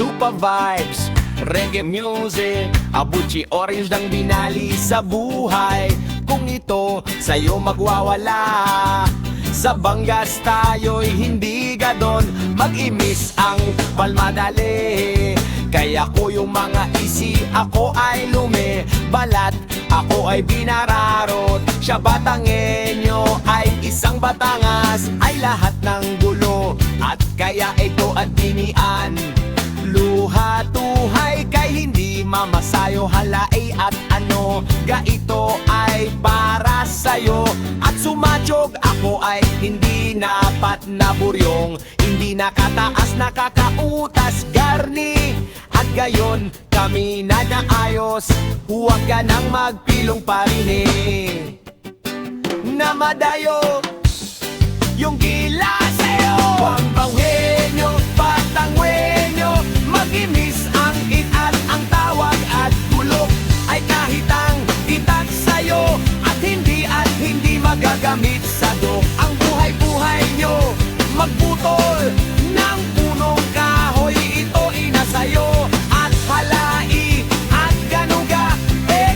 Tupa vibes, reggae music, Abuchi Orange nang binali sa buhay. Kung ito sa'yo magwawala, sa Bangas tayo'y hindi gadon. Mag-imis ang palmadali, kaya ko yung mga isi, ako ay lumibalat, ako ay binararot. Siya Batangenyo ay isang Batangas, ay lahat ng gulo, at kaya ito at tinian. Luha tuhay kay hindi mamasayo, halay at ano, ga ito ay para sa'yo. At sumadyog ako ay hindi napat na buryong, hindi nakataas nakakautas garni. At gayon kami na naayos, huwag ka nang magpilong parinig na madayo yung gila sa'yo. Pampangwenyo, Batangwenyo, mag-imis ang hit at ang tawag at bulok ay kahit ang itak sa'yo, at hindi magagamit sa dok. Ang buhay-buhay nyo magbutol ng punong kahoy, ito inasayo at halai at ganuga.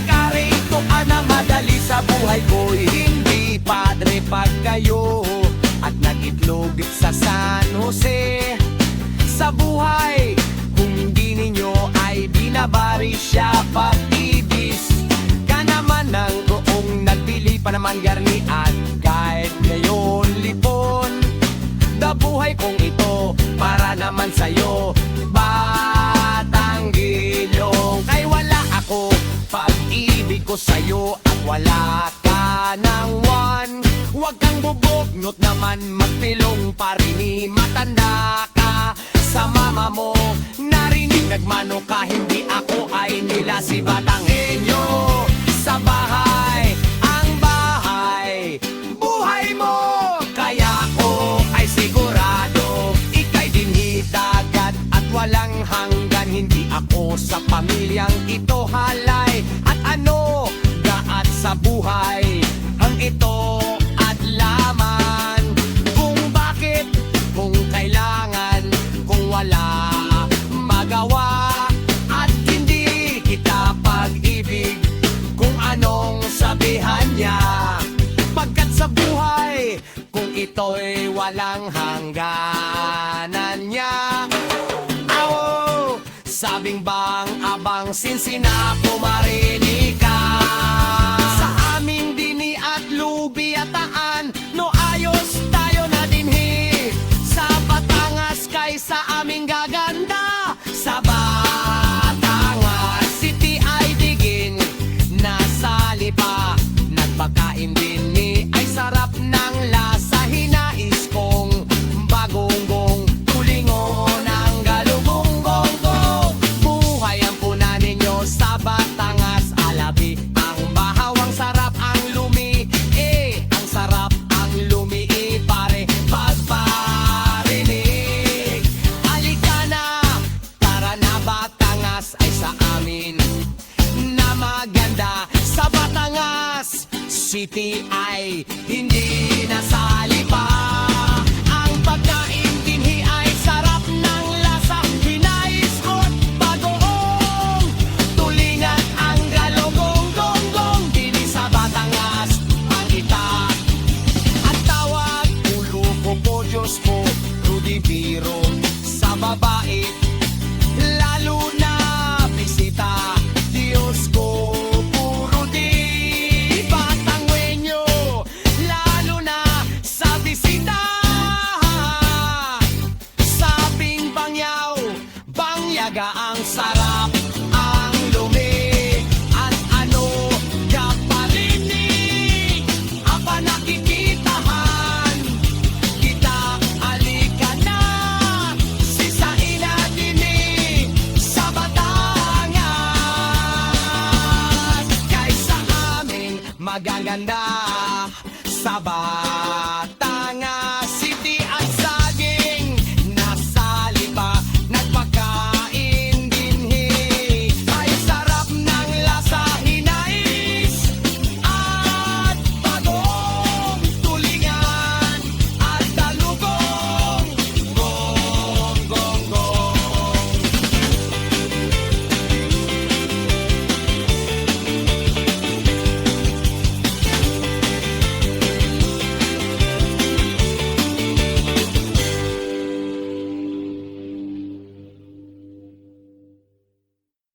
Kare ito na madali sa buhay ko, hindi padre pag kayo at nag-itlog sa San Jose. Sa buhay kung di ninyo ay binabari siya pag-ibis ka naman ng goong nagpili pa naman garni. At kahit ngayon lipon, da buhay kong ito para naman sa'yo Batangilyong. Kay wala ako pag-ibig ko sa'yo at wala ka ng one. Huwag kang bubugnot naman magpilong parini, matanda ka sa mama mo, narinig nagmano ka, hindi ako ay nila si Batangenyo. Sa bahay, ang bahay, buhay mo, kaya ako ay sigurado ika'y dinhidagat at walang hanggan. Hindi ako sa pamilyang ito halay at ano, gaat sa buhay ang ito at laman. Kung bakit, kung kailangan, kung wala magawa, at hindi kita pag-ibig, kung anong sabihan niya. Pagkat sa buhay, kung ito'y walang hangganan niya. Awo, sabing bang abang sinsinako marinig ka. Sa aming dini at lubi at taan, no ayos tayo na dinhi. Sa Batangas kay sa aming gaganda, sa Batangas City ay digin, nasa lipa nagpakain din ni ay sarap ng lasa. Hinais kong bagonggong tulingon ang galubong-gonggong. Buhay ang puna ninyo sa Batangas, alabi ang bahawang sarap ang lumi, ang sarap ang lumi, pare pagparinig. Alika na, tara na, Batangas ay sa amin na maganda. Sa Batangas City ay